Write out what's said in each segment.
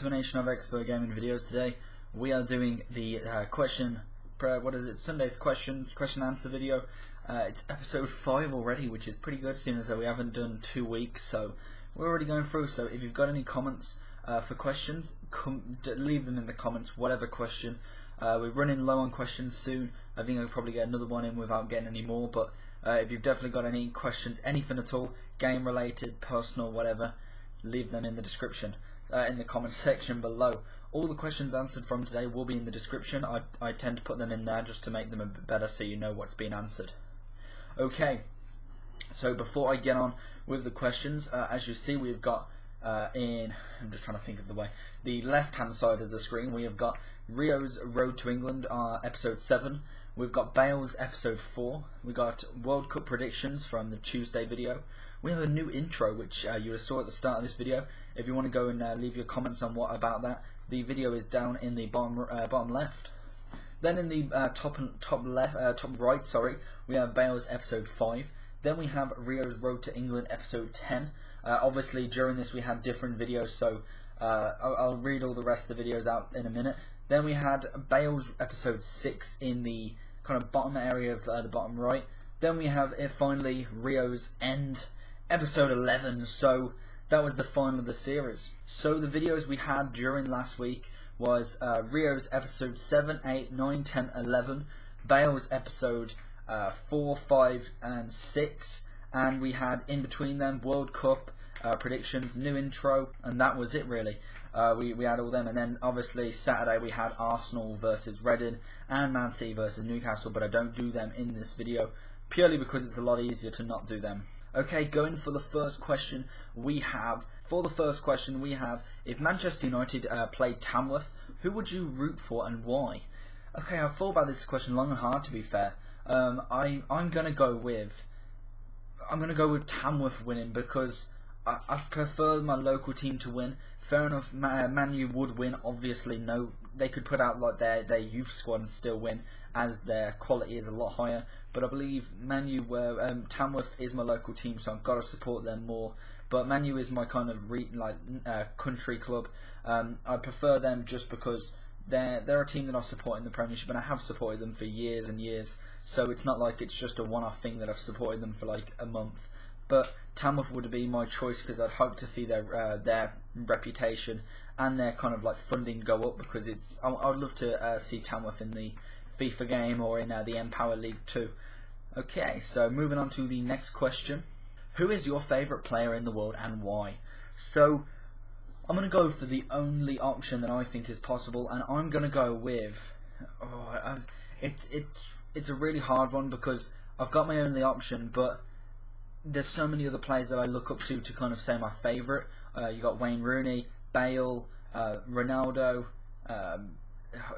to a nation of expert gaming videos. Today we are doing the Sunday's question answer video. It's episode 5 already, which is pretty good, seeing as though we haven't done 2 weeks, so we're already going through. So if you've got any comments for questions, leave them in the comments, whatever question. We're running low on questions soon. I think I'll probably get another one in without getting any more, but if you've definitely got any questions, anything at all, game related, personal, whatever, leave them in the description, in the comment section below. All the questions answered from today will be in the description. I tend to put them in there just to make them a bit better so you know what's being answered. Okay, so before I get on with the questions, as you see, we've got I'm just trying to think of the way, the left hand side of the screen, we have got Rio's Road to England, episode 7. We've got Bale's episode 4. We got World Cup predictions from the Tuesday video. We have a new intro, which you saw at the start of this video. If you want to go and leave your comments on what about that, the video is down in the bottom left. Then in the top right, sorry, we have Bale's episode 5. Then we have Rio's Road to England episode 10. Obviously during this we had different videos, so I'll read all the rest of the videos out in a minute. Then we had Bale's episode 6 in the kind of bottom area of the bottom right. Then we have finally Rio's End episode 11. So that was the final of the series. So the videos we had during last week was Rio's episode 7, 8, 9, 10, 11, Bale's episode 4, 5 and 6, and we had in between them World Cup predictions, new intro, and that was it really. We had all them, and then obviously Saturday we had Arsenal versus Reading and Man City versus Newcastle, but I don't do them in this video purely because it's a lot easier to not do them. Okay, going for the first question, we have if Manchester United played Tamworth, who would you root for and why? Okay, I've thought about this question long and hard, to be fair. I'm gonna go with Tamworth winning because I prefer my local team to win. Fair enough, Man U would win, obviously. No, they could put out like their youth squad and still win, as their quality is a lot higher. But I believe Tamworth is my local team, so I've got to support them more. But Man U is my kind of country club. I prefer them just because they're a team that I've supported in the Premiership, and I have supported them for years and years. So it's not like it's just a one-off thing that I've supported them for like a month. But Tamworth would be my choice because I'd hope to see their reputation and their kind of like funding go up, because I would love to see Tamworth in the FIFA game or in the Empower League 2. Okay, so moving on to the next question. Who is your favourite player in the world and why? So I'm going to go for the only option that I think is possible, and I'm going to go with it's a really hard one because I've got my only option, but there's so many other players that I look up to kind of say my favourite. You got Wayne Rooney, Bale, Ronaldo.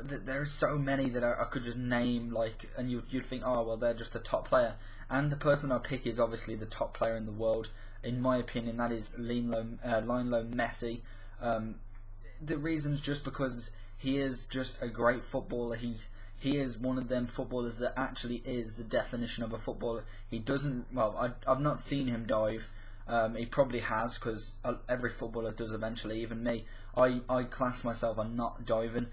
There's so many that I could just name, like, and you'd think, oh well, they're just a top player. And the person I pick is obviously the top player in the world, in my opinion. That is Lionel Messi. The reason's just because he is just a great footballer. He is one of them footballers that actually is the definition of a footballer. He doesn't, well, I've not seen him dive. He probably has, because every footballer does eventually, even me. I class myself on not diving.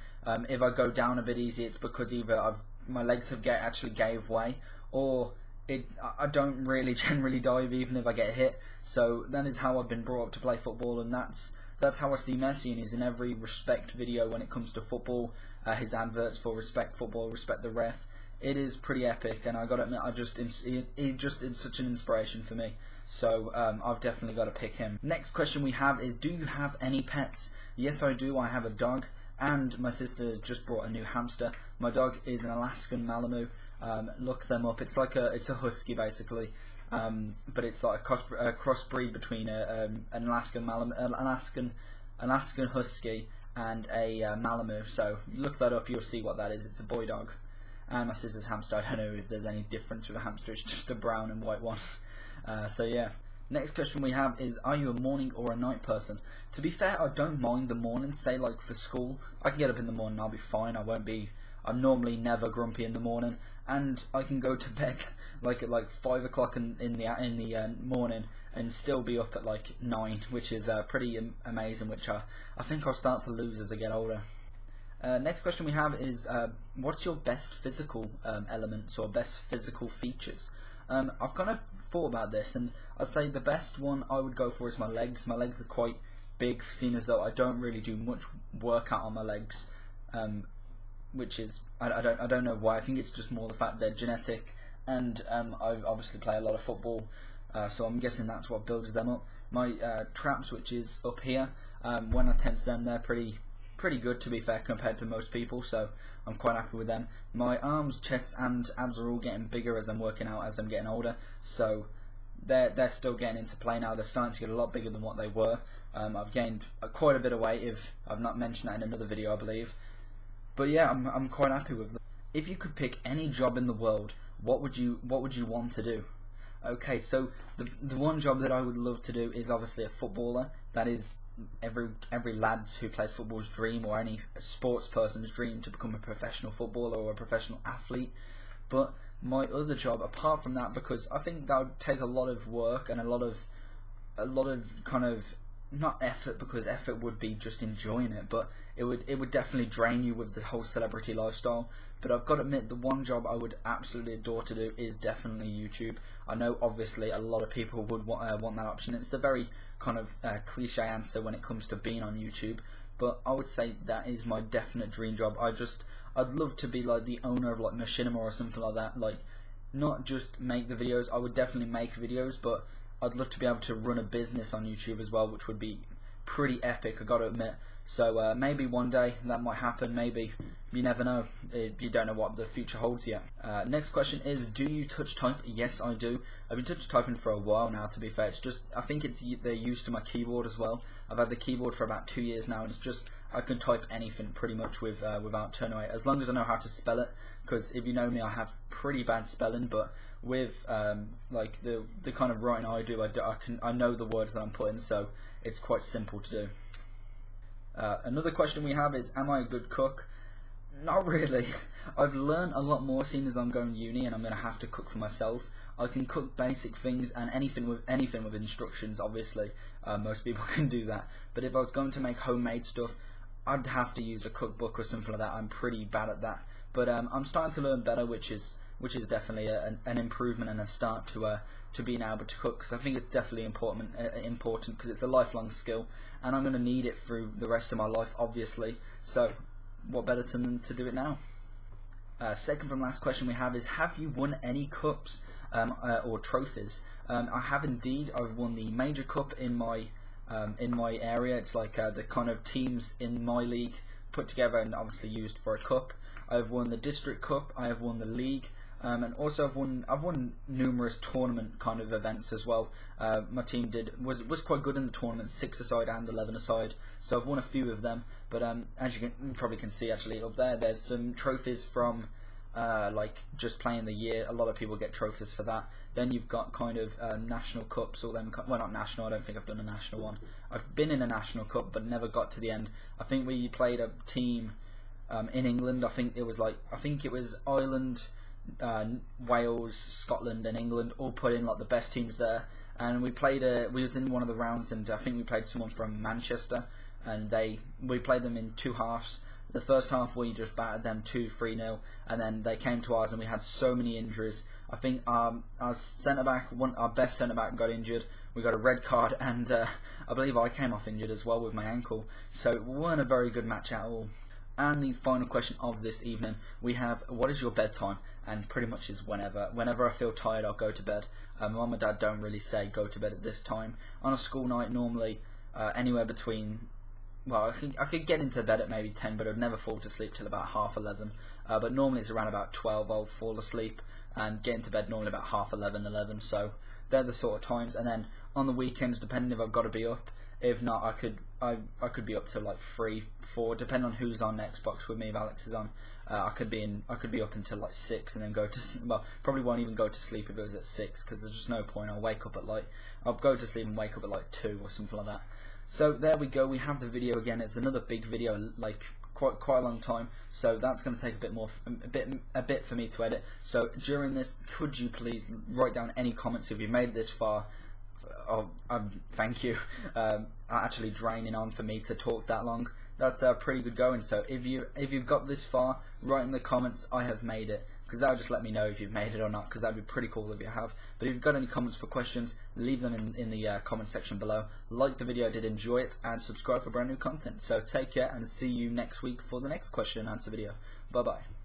If I go down a bit easy, it's because either my legs have actually gave way, or I don't really generally dive even if I get hit. So that is how I've been brought up to play football, and that's how I see Messi, and he's in every respect video when it comes to football. His adverts for respect football, respect the ref. It is pretty epic, and I got to admit, he just is such an inspiration for me. So I've definitely got to pick him. Next question we have is, do you have any pets? Yes, I do. I have a dog, and my sister just brought a new hamster. My dog is an Alaskan Malamute. Look them up. It's a husky basically, but it's like a crossbreed between an Alaskan husky and a Malamute. So look that up, you'll see what that is. It's a boy dog. And my sister's hamster, I don't know if there's any difference with a hamster, it's just a brown and white one. So yeah. Next question we have is, are you a morning or a night person? To be fair, I don't mind the morning. Say like for school, I can get up in the morning, I'll be fine. I'm normally never grumpy in the morning, and I can go to bed like at like 5 o'clock in the morning, and still be up at like 9, which is pretty amazing, which I think I'll start to lose as I get older. Next question we have is, what's your best physical elements or best physical features? I've kind of thought about this, and I'd say the best one I would go for is my legs. My legs are quite big, seeing as though I don't really do much workout on my legs, which is I don't know why. I think it's just more the fact they're genetic, and I obviously play a lot of football, so I'm guessing that's what builds them up. My traps, which is up here, when I tense them, they're pretty good, to be fair, compared to most people, so I'm quite happy with them. My arms, chest and abs are all getting bigger as I'm working out, as I'm getting older, so they're still getting into play now. They're starting to get a lot bigger than what they were. I've gained quite a bit of weight, if I've not mentioned that in another video, I believe. But yeah, I'm quite happy with them. If you could pick any job in the world, what would you want to do? Okay, so the one job that I would love to do is obviously a footballer. That is every lad who plays football's dream, or any sports person's dream, to become a professional footballer or a professional athlete. But my other job, apart from that, because I think that would take a lot of work and a lot of kind of, not effort, because effort would be just enjoying it, but it would definitely drain you with the whole celebrity lifestyle. But I've got to admit, the one job I would absolutely adore to do is definitely YouTube. I know obviously a lot of people would want that option. It's the very kind of cliche answer when it comes to being on YouTube, but I would say that is my definite dream job. I'd love to be like the owner of like Machinima or something like that. Like, not just make the videos. I would definitely make videos, but I'd love to be able to run a business on YouTube as well, which would be pretty epic, I got to admit. So maybe one day that might happen. Maybe, you never know. You don't know what the future holds yet. Next question is, do you touch type? Yes, I do. I've been touch typing for a while now, to be fair. It's just, I think they're used to my keyboard as well. I've had the keyboard for about 2 years now, and it's just, I can type anything pretty much without turning away, as long as I know how to spell it. Because if you know me, I have pretty bad spelling, but with like the kind of writing I do, I know the words that I'm putting, so it's quite simple to do. Another question we have is, am I a good cook? Not really. I've learned a lot more, seeing as I'm going to uni and I'm going to have to cook for myself. I can cook basic things and anything with instructions, obviously. Most people can do that. But if I was going to make homemade stuff, I'd have to use a cookbook or something like that. I'm pretty bad at that. But I'm starting to learn better, which is definitely an improvement and a start to being able to cook, because I think it's definitely important because it's a lifelong skill, and I'm going to need it through the rest of my life, obviously. So what better than to do it now? Second from last question we have is, have you won any cups or trophies? I have indeed. I've won the Major Cup in my area. It's like the kind of teams in my league put together and obviously used for a cup. I've won the District Cup. I have won the league. And also I've won numerous tournament kind of events as well. My team was quite good in the tournament, 6-a-side and 11-a-side, so I've won a few of them. But as you probably can see actually up there's some trophies from like just playing the year. A lot of people get trophies for that. Then you've got kind of national cups, or them, well, not national, I don't think I've done a national one. I've been in a national cup but never got to the end. I think we played a team in England. I think it was Ireland, Wales, Scotland and England all put in like the best teams there, and we was in one of the rounds, and I think we played someone from Manchester, and we played them in 2 halves. The first half we just battered them 2-3-0, and then they came to ours and we had so many injuries. I think our centre back, our best centre back, got injured. We got a red card, and I believe I came off injured as well with my ankle, so it weren't a very good match at all. And the final question of this evening, we have, what is your bedtime? And pretty much is whenever I feel tired, I'll go to bed. Mum and Dad don't really say go to bed at this time. On a school night, normally anywhere between, well, I could get into bed at maybe 10, but I'd never fall to sleep till about 11:30. But normally it's around about 12 I'll fall asleep, and get into bed normally about 11:30. So they're the sort of times. And then on the weekends, depending if I've got to be up, if not, I could be up till like 3, 4, depending on who's on Xbox with me. If Alex is on, I could be up until like 6 and then go to, well, probably won't even go to sleep if it was at 6, because there's just no point. I'll go to sleep and wake up at like 2 or something like that. So there we go. We have the video again. It's another big video, like quite a long time, so that's going to take a bit for me to edit. So during this, could you please write down any comments if you've made it this far? Thank you. Actually draining on for me to talk that long. That's pretty good going. So if you've got this far, write in the comments I have made it, because that'll just let me know if you've made it or not, because that'd be pretty cool if you have. But if you've got any comments for questions, leave them in the comment section below. Like the video, I did enjoy it, and subscribe for brand new content. So take care, and see you next week for the next question and answer video. Bye bye.